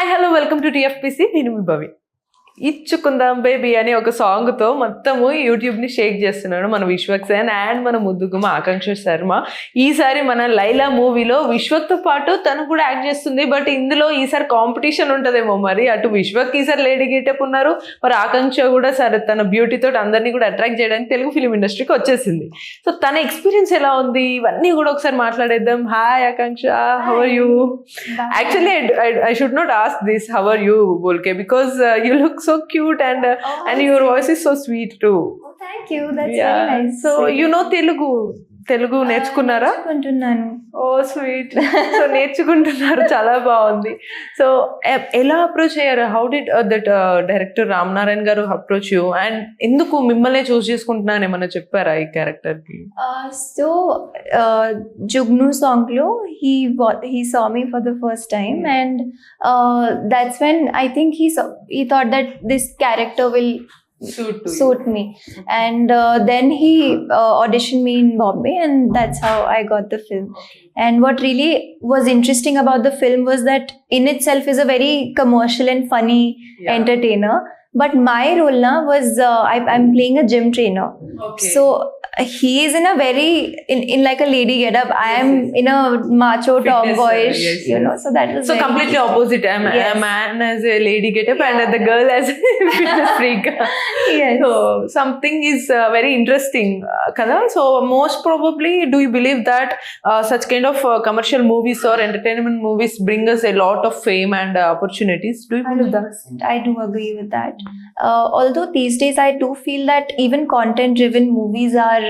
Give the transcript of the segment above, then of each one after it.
Hello welcome to TFPC. నేను మీ భవి. ఇచ్చుకుందాం baby అనే ఒక సాంగ్తో మొత్తము యూట్యూబ్ని షేక్ చేస్తున్నాడు మన విశ్వక్ సేన్ అండ్ మన ముద్దుగుమ ఆకాంక్ష శర్మ. ఈసారి మన లైలా మూవీలో విశ్వక్తో పాటు తను కూడా యాక్ట్ చేస్తుంది. బట్ ఇందులో ఈసారి కాంపిటీషన్ ఉంటుందేమో మరి. అటు విశ్వక్ ఈసారి లేడీ గెటప్ ఉన్నారు, మరి ఆకాంక్ష కూడా సరే తన బ్యూటీతో అందరినీ కూడా అట్రాక్ట్ చేయడానికి తెలుగు ఫిలిం ఇండస్ట్రీకి వచ్చేసింది. సో తన ఎక్స్పీరియన్స్ ఎలా ఉంది ఇవన్నీ కూడా ఒకసారి మాట్లాడేద్దాం. Hi Akanksha, how are you? Actually, I should not ask this. How are you, Bolke? Because you look so cute and your voice is so sweet too. Oh, thank you. That's very nice. So you know Telugu నేర్చుకున్నారా? నేర్చుకుంటున్నాను. ఓ sweet. So నేర్చుకుంటున్నారు, చాలా బాగుంది. So ఎలా approach అయ్యారు? How did that director Ram Narayana గారు approach you and ఎందుకు మిమ్మల్ని చూస్ చేసుకుంటున్నాను ఏమన్నా చెప్పారా ఈ క్యారెక్టర్ కి? సో జుగ్ను సాంగ్ లో he saw me for the first time and that's when I think he thought that this character will suit me. And then he auditioned me in Bombay and that's how I got the film. And what really was interesting about the film was that in itself is a very commercial and funny entertainer. But my role now was I'm playing a gym trainer. Okay. So he is in a very in like a lady getup. I am in a macho tomboyish, you know. So that was so completely opposite. A man as a lady getup and the girl as a fitness freak. Yes. So something is very interesting, kada. So most probably, do you believe that such kind of commercial movies or entertainment movies bring us a lot of fame and opportunities? Do you believe that? 100%. I do agree with that. Although these days I do feel that even content-driven movies are,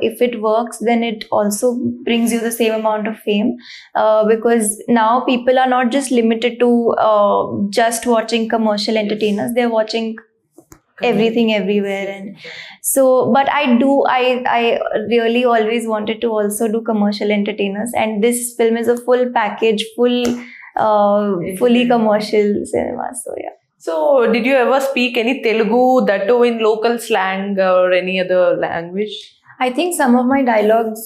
if it works, then it also brings you the same amount of fame. Because now people are not just limited to just watching commercial entertainers; they're watching everything everywhere. And so, but I really always wanted to also do commercial entertainers, and this film is a full package, fully commercial cinema. So yeah. So, did you ever speak any Telugu, that too in local slang or any other language? I think some of my dialogues,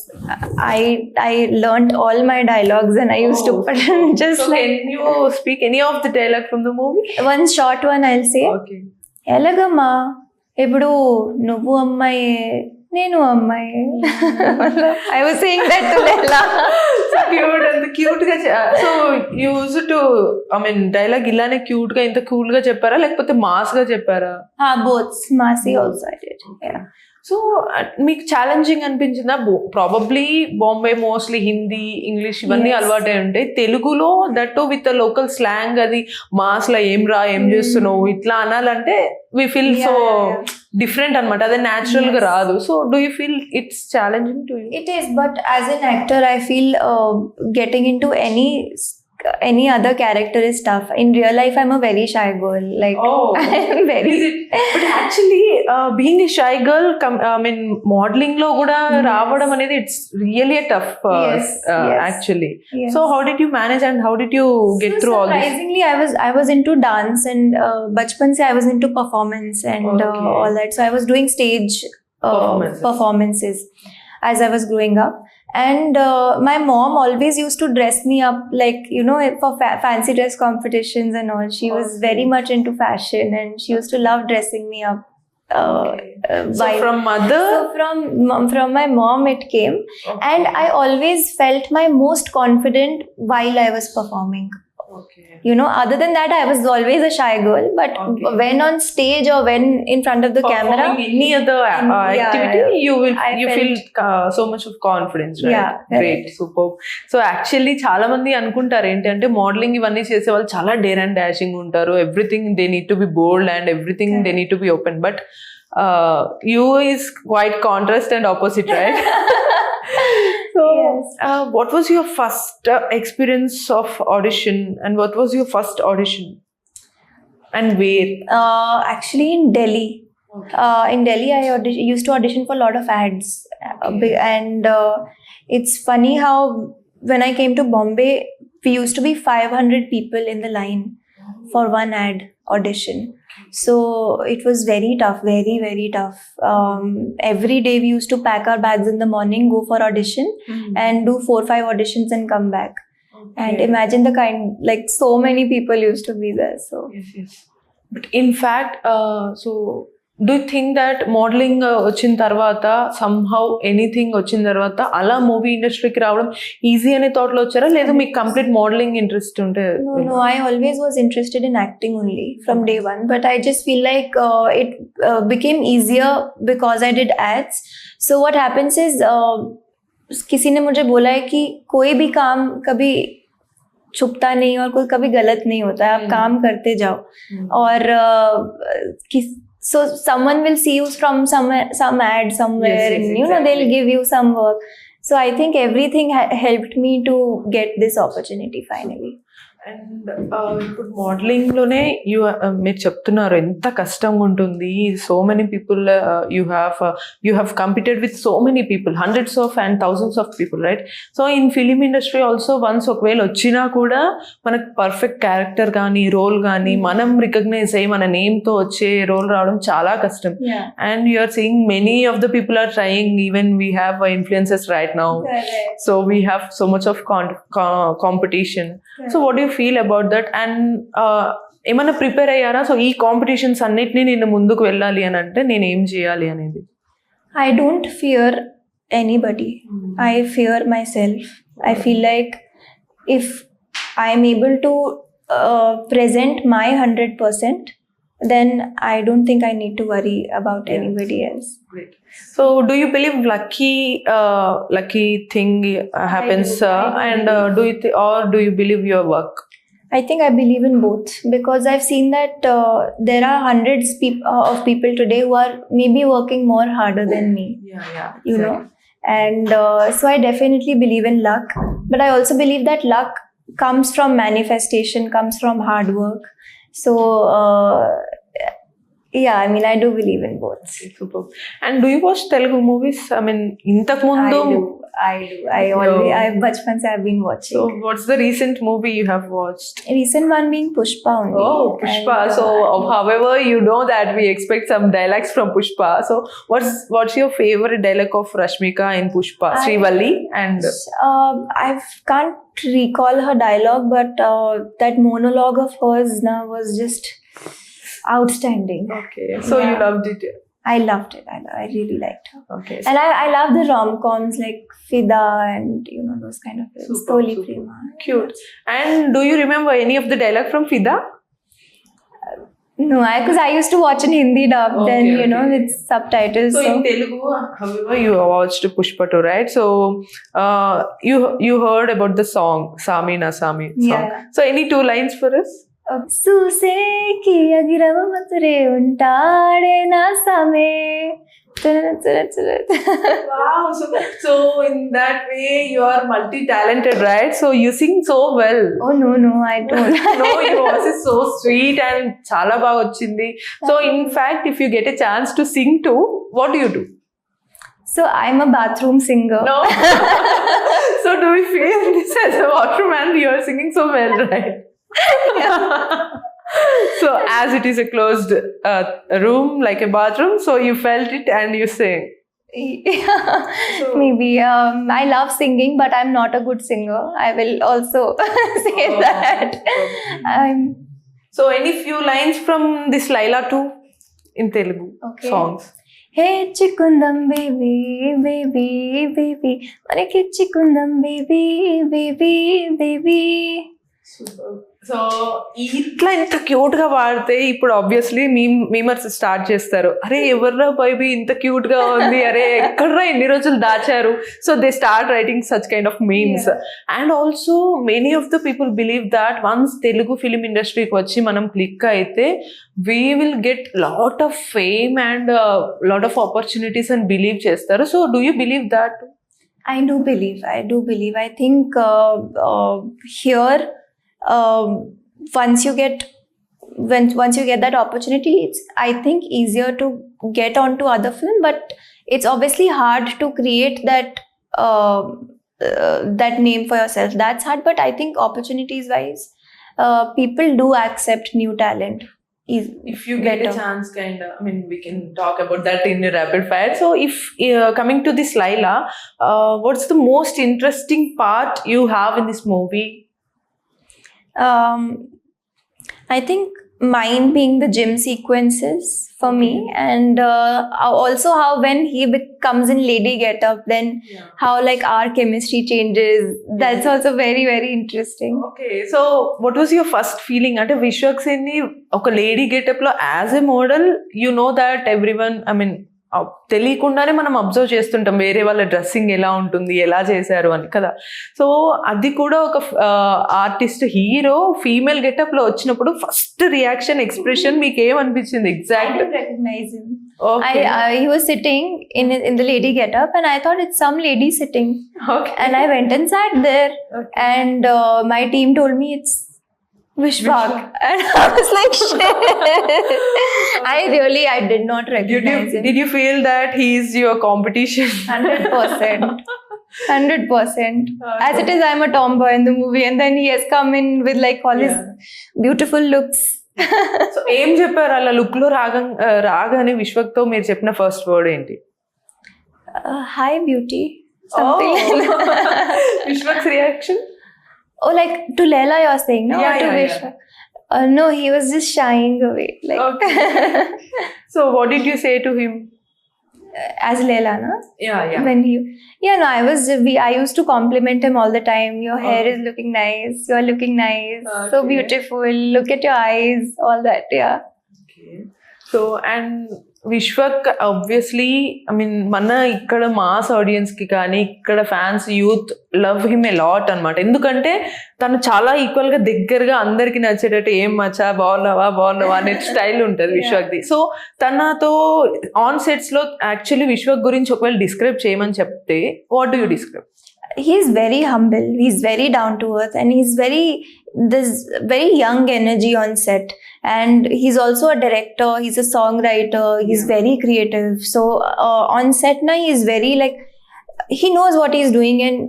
I learned all my dialogues and I used to put just so like... Can you speak any of the dialogue from the movie? One short one I'll say. Okay. ఎలాగమ్మా ఇప్పుడు నువ్వు అమ్మాయి నేను అమ్మాయి. I was saying that to Leila. Cute అంత cute గా. So use to dialogue ఇలానే cute గా ఇంత కూల్ గా చెప్పారా లేకపోతే మాస్ గా చెప్పారా? Both Masi also I did. Yeah. So మీకు ఛాలెంజింగ్ అనిపించిందా? Probably Bombay mostly Hindi English ఇవన్నీ అలవాటై ఉంటాయి. తెలుగులో దట్ విత్ లోకల్ స్లాంగ్, అది మాస్ లో ఏం చేస్తున్నావు ఇట్లా అనాలంటే వి ఫీల్ సో డిఫరెంట్ అనమాట. అదే న్యాచురల్ గా రాదు. So do you feel it's challenging to you? It is, but as an actor I feel getting into any other character is tough. In real life I'm a very shy girl, like I'm very but actually being a shy girl modeling lo kuda raavadam anedi it's really a tough actually. So how did you manage and how did you get through all this? Surprisingly I was into dance and bachpan se I was into performance and all that. So I was doing stage performances as I was growing up. And my mom always used to dress me up, like, you know, for fancy dress competitions and all. She was very much into fashion and she used to love dressing me up. So from mother? So from my mom it came. And I always felt my most confident while I was performing. Okay. You know, other than that I was always a shy girl, but when on stage or when in front of the camera, any other activity, you feel so much of confidence, right? Yeah, great, super. So actually చాలా మంది అనుకుంటారు ఏంటంటే modelling ఇవన్నీ చేసే వాళ్ళు చాలా dare and dashing ఉంటారు. Everything they need to be bold and everything they need to be open, but you is quite contrast and opposite, right? So what was your first experience of audition and what was your first audition and where? Actually in Delhi. In Delhi I used to audition for a lot of ads. And it's funny how when I came to Bombay we used to be 500 people in the line for one ad audition. So it was very tough, very, very tough. Every day we used to pack our bags in the morning, go for audition and do 4-5 auditions and come back. And imagine the kind, like so many people used to be there. So yes. But in fact, so do you think that modeling వచ్చిన తర్వాత somehow anything వచ్చిన తర్వాత అలా movie ఇండస్ట్రీకి రావడం easy అనే thought లో వచ్చారా లేదా మీకు కంప్లీట్ మోడలింగ్ ఇంట్రెస్ట్ ఉంటే no, I always was interested in acting only from day one, but I just feel like it became easier because I did ads. So what happens is किसी ने मुझे बोला है कि कोई भी काम कभी छुपता नहीं और कोई कभी गलत नहीं होता है, आप काम करते जाओ. और so someone will see you from some ad somewhere, Yes, and exactly. they'll give you some work. So I think everything helped me to get this opportunity finally. And ఇప్పుడు మోడలింగ్ లోనే మీరు చెప్తున్నారు ఎంత కష్టంగా ఉంటుంది so many people you have competed with so many people hundreds of and thousands of people right so in film industry also once ఒకవేళ వచ్చినా కూడా మనకు పర్ఫెక్ట్ క్యారెక్టర్ కానీ రోల్ కానీ మనం రికగ్నైజ్ అయ్యి మన నేమ్తో వచ్చే రోల్ రావడం చాలా కష్టం Yeah. And you are seeing many of the people are trying even we have influences right now so we have so much of competition so what you feel about that and ఏమైనా prepare అయ్యారా so ఈ competitions అన్నిటినీ నేను ముందుకు వెళ్ళాలి అని అంటే నేను ఏం చేయాలి అనేది I don't fear anybody. I fear myself. I feel like if I'm able to present my 100%, then I don't think I need to worry about anybody else. Great. So do you believe lucky thing happens I and believe. do you believe your work? I think I believe in both because I've seen that there are hundreds of people today who are maybe working more harder than me. Yeah. You know, and so I definitely believe in luck, but I also believe that luck comes from manifestation, comes from hard work. So yeah, I mean, I do believe in both. Super. And do you watch Telugu movies? I mean, intaku mundu I do. Bachpan se I've been watching. So what's the recent movie you have watched? Recent one being Pushpa only. Oh, Pushpa. And, So however you know that we expect some dialogues from Pushpa. So what's your favorite dialogue of Rashmika in Pushpa? Srivalli and I can't recall her dialogue, but that monologue of hers was just outstanding. okay. So you Yeah. loved it. I loved it. I really liked her. Okay. And I love the rom-coms like Fida and those kind of films. Super, Toli super. Prema. Cute. And do you remember any of the dialogue from Fida? No, because I used to watch in Hindi dub, then Okay. with subtitles. So in Telugu, however, you watched Pushpa 2, right? So you heard about the song Sami Na Sami song. Yeah. So any 2 lines for us? చూసేకి అగిరవ మతురే ఉంటాడే నా సమే. Wow. So in that way, you are multi-talented, right? So you sing so well. Oh no, I don't. No, your voice is so sweet and చాలా బాగా వచ్చింది. So in fact, if you get a chance to sing too, what do you do? So I'm a bathroom singer. No. So do we feel this as a washroom and you are singing so well, right? So as it is a closed room like a bathroom, so you felt it and you sang. Maybe I love singing, but I'm not a good singer. I will also say that. So any few lines from this Laila too in Telugu Okay. songs. Hey chikundam baby, baby, baby, manaki chikundam baby, baby, baby. So ఇట్లా ఇంత cute గా వాడితే ఇప్పుడు obviously memers start చేస్తారు అరే ఎవర్రా baby ఇంత cute గా ఉంది అరే ఎక్కడ్రా ఎన్ని రోజులు దాచారు so they start writing such kind of memes and also many of the people believe that once Telugu film ఇండస్ట్రీకి వచ్చి మనం క్లిక్ అయితే we will get lot of fame and lot of opportunities అని బిలీవ్ చేస్తారు so do you believe that I do believe. I think here, once you get that opportunity, it's I think easier to get onto other film, but it's obviously hard to create that name for yourself. That's hard, but I think opportunities wise, people do accept new talent. If you get a chance, I mean, we can talk about that in a rapid fire. So if coming to this Laila, what's the most interesting part you have in this movie? I think mine being the gym sequences for me, and also how when he comes in lady getup, then how like our chemistry changes. That's also very, very interesting. Okay so what was your first feeling అంటే విశ్వక్సేన్ని ఒక lady getup లో as a model you know that everyone I mean తెలియకుండానే మనం observe చేస్తుంటాం వేరే వాళ్ళ dressing ఎలా ఉంటుంది ఎలా చేశారు అని కదా సో అది కూడా ఒక ఆర్టిస్ట్ హీరో ఫీమేల్ గెటప్ లో వచ్చినప్పుడు ఫస్ట్ రియాక్షన్ ఎక్స్ప్రెషన్ మీకు ఏమనిపించింది I exact didn't recognize him. He was sitting in the lady getup, and I thought it's some lady sitting. And I went and sat there, and my team told me it's Vishwak, and I was like, shit. I did not recognize him. Did you feel that he is your competition? 100%. 100%. As it is, I'm a tomboy in the movie, and then he has come in with like all his beautiful looks. So ఏం చెప్పారు అలా look లో రాగానే విశ్వక్ తో మీరు చెప్పిన first word ఏంటి Hi, beauty. Something like that. విశ్వక్స్ reaction Oh, like to Leila, you're saying, no? Yeah, Or to yeah, Vishwa? No, he was just shying away. Like so what did you say to him as Leila, na? Yeah When he, no, I used to compliment him all the time. Your hair is looking nice. You are looking nice. So Okay. beautiful. Look at your eyes. All that, yeah. So and Vishwak obviously I mean మన ఇక్కడ mass audience కి కానీ ఇక్కడ fans youth love him a lot అనమాట ఎందుకంటే తను చాలా equal గా దగ్గరగా అందరికి నచ్చేటట్టు ఏం మచ్చా బాగున్నావా అనే స్టైల్ ఉంటుంది విశ్వక్ది సో తనతో ఆన్ సెట్స్ లో యాక్చువల్లీ విశ్వక్ గురించి ఒకవేళ డిస్క్రైబ్ చేయమని చెప్తే what do you describe He's very humble. He's very down to earth, and there's very young energy on set. And he's also a director. He's a songwriter. He's very creative. So on set now, he's very like he knows what he's doing, and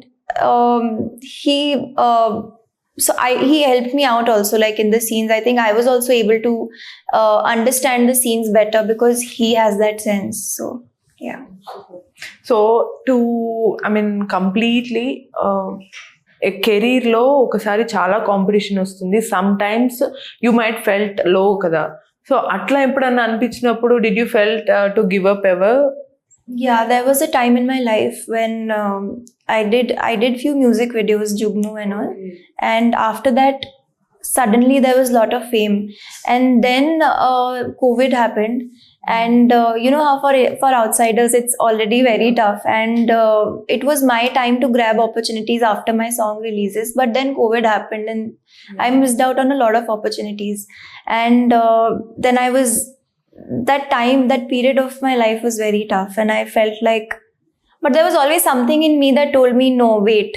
he. He helped me out also, like in the scenes. I think I was also able to understand the scenes better because he has that sense. So yeah. So to I mean completely కెరీర్లో ఒకసారి చాలా competition వస్తుంది some times you might felt లో కదా so అట్లా ఎప్పుడన్నా అనిపించినప్పుడు did you felt to give up ever Yeah, there was a time in my life when I did few music videos, Jugnu and all, and after that, suddenly there was a lot of fame, and then COVID happened, and you know how for outsiders it's already very tough, and it was my time to grab opportunities after my song releases, but then COVID happened, and I missed out on a lot of opportunities, and then that period of my life was very tough, and I felt like, but there was always something in me that told me, no, wait,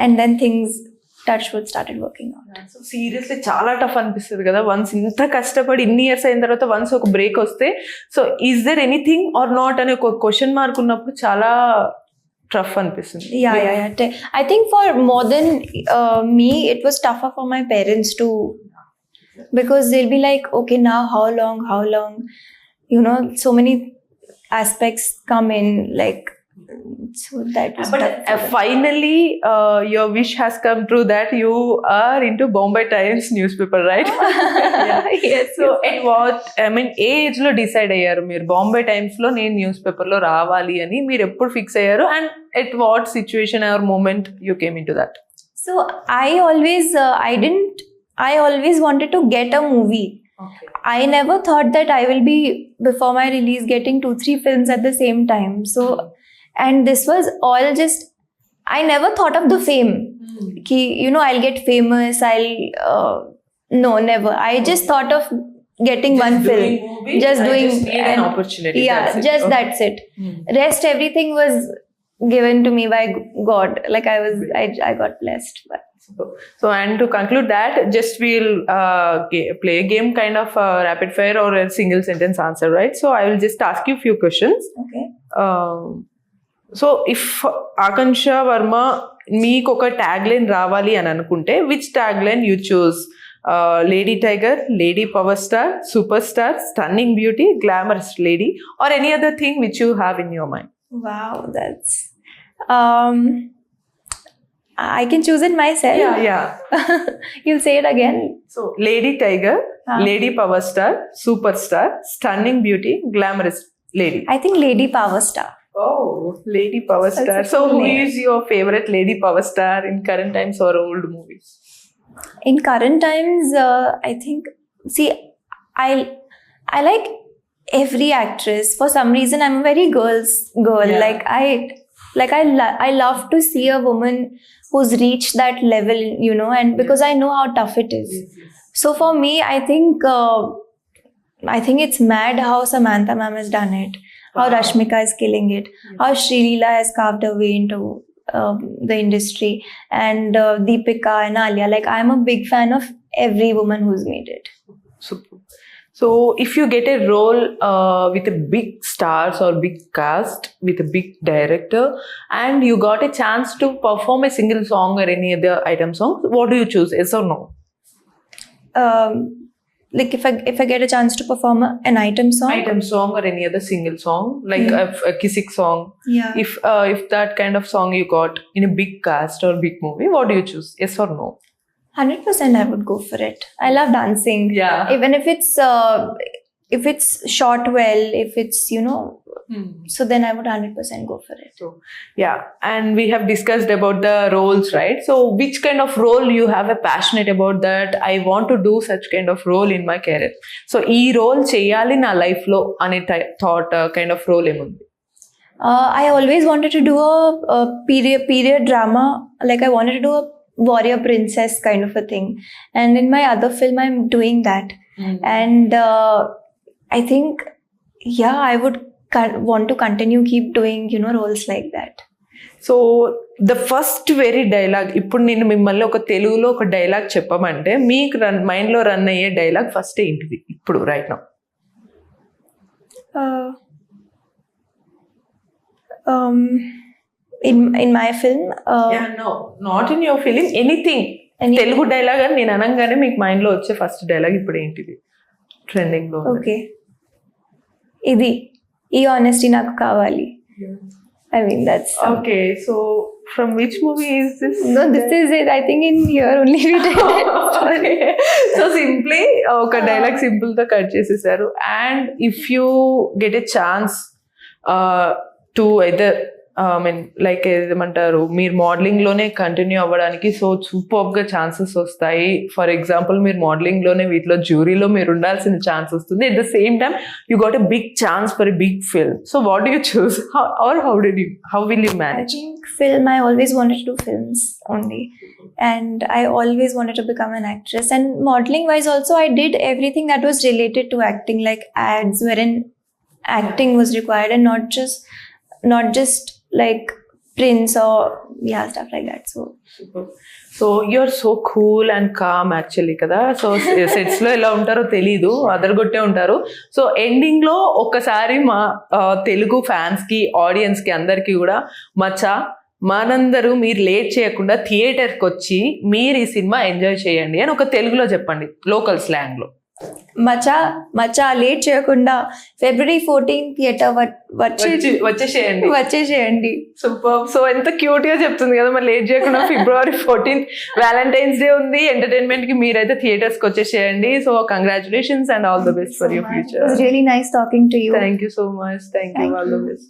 and then things, touch wood, started working out. So seriously చాలా tough అనిపిస్తుంది కదా once ఇంత కష్టపడి ఇన్ని years అయిన తర్వాత once ఒక break వస్తే so is there anything or not అనే ఒక క్వశ్చన్ మార్క్ ఉన్నప్పుడు చాలా టఫ్ అనిపిస్తుంది Yeah. I think for more than me, it was tougher for my parents too, because they'll be like, okay, now how long? You know, so many aspects come in, like, so that was But tough. finally, your wish has come true that you are into Bombay Times newspaper, right? Yes. So, at what, I mean, A age లో decide అయ్యారు మీరు Bombay times లో నేను news paper లో రావాలి అని మీరు ఎప్పుడు ఫిక్స్ అయ్యారు and at what situation or moment you came in to that So I always wanted to get a movie. I never thought that I will be, before my release, getting 2-3 films at the same time. So, and this was all just, I never thought of the fame. Ki, you know, I'll get famous, no, never. I just thought of getting one film. Just doing an opportunity. Yeah, that's it. Rest, everything was given to me by God. Like I got blessed. But. So, and to conclude that, just we'll play a game kind of rapid fire or a single sentence answer, right? So, I will just ask you a few questions. Okay. So, if Akansha Verma meeku oka tagline ravali అని అనుకుంటే which tagline you choose? Lady Tiger, Lady Power Star, Superstar, Stunning Beauty, Glamorous Lady, or any other thing which you have in your mind? Wow, that's I can choose it myself. Yeah. You'll say it again. So Lady Tiger, Huh. Lady Power Star, Superstar, Stunning Beauty, Glamorous Lady. I think Lady Power Star. Oh, Lady Power That's Star. a So cool who name. is your favorite Lady Power Star in current times or old movies? In current times, I think, see, I like every actress. For some reason, I'm a very girl. Yeah. I love to see a woman who's reached that level, you know, and because I know how tough it is. So for me, I think it's mad how Samantha ma'am has done it, how Wow. Rashmika is killing it, how Sri Leela has carved her way into the industry, and Deepika and Alia. Like, I'm a big fan of every woman who's made it. Super. So if you get a role with a big stars or big cast with a big director and you got a chance to perform a single song or any other item song, what do you choose? Yes or no? Like, if I get a chance to perform an item song, Item song or any other single song, like a kissing song. yeah, If that kind of song you got in a big cast or big movie, what do you choose? Yes or no? 100% I would go for it. I love dancing. Yeah. Even if it's shot well, if it's, you know, so then I would 100% go for it. So yeah, and we have discussed about the roles, right? So which kind of role you have a passionate about that I want to do such kind of role in my career? So ee role cheyali na life lo ane thought kind of role emundi? I always wanted to do a period drama. Like, I wanted to do a warrior princess kind of a thing, and in my other film I'm doing that. And I think, yeah, I would want to continue keep doing, you know, roles like that. So the first very dialogue, ఇప్పుడు నేను మిమ్మల్ని ఒక తెలుగులో ఒక dialogue చెప్పమంటే మీకు మైండ్లో run అయ్యే డైలాగ్ ఫస్ట్ ఏంటిది ఇప్పుడు right now? In my film, no not in your film, anything. Telugu dialogue అని నేను అనగానే మీకు మైండ్లో వచ్చే ఫస్ట్ డైలాగ్ ఇప్పుడు ఏంటిది ట్రెండింగ్ లో? ఓకే, ఇది ఈ ఆనెస్టీ నాకు కావాలి. I mean, that's okay. So from which movie is this? No, this is it. I think in here only we did it. So simply ఒక డైలాగ్ సింపుల్ తో cut చేసేసారు. And if you get a chance to either like ఏమంటారు, మీరు modelling లోనే continue అవ్వడానికి so super గా chances వస్తాయి. For example మీరు మోడలింగ్ లోనే వీటిలో జ్యూరీలో మీరు ఉండాల్సిన ఛాన్స్ వస్తుంది. At the same time you got a big chance for a big film. So what do you choose or how will you I manage? think film, I always wanted to do films only, and I always wanted to become an actress. And modeling wise also, I did everything that was related to acting, like ads wherein acting was required, and not just like prints or stuff like that. So you are so cool and calm actually కదా. So sets లో ఎలా ఉంటారో తెలీదు, అదరగొట్టే ఉంటారు. So ending లో ఒక్కసారి మా Telugu fans కి, ఆడియన్స్ కి, అందరికి కూడా మచ్చా మనందరూ మీరు లేట్ చేయకుండా థియేటర్కి వచ్చి మీరు ఈ సినిమా ఎంజాయ్ చేయండి అని ఒక తెలుగులో చెప్పండి, లోకల్ స్లాంగ్ లో. మచా లేట్ చేయకుండా February 14th థియేటర్ వచ్చేసేయండి. సూపర్. సో ఎంత క్యూట్ గా చెప్తుంది కదా, మరి లేట్ చేయకుండా February 14th వ్యాలంటైన్స్ డే ఉంది, ఎంటర్టైన్మెంట్ కి మీరైతే థియేటర్స్ కి వచ్చేసేయండి. So congratulations and all the best for your future. It was really nice talking to you. Thank you so much. Thank you. All the best.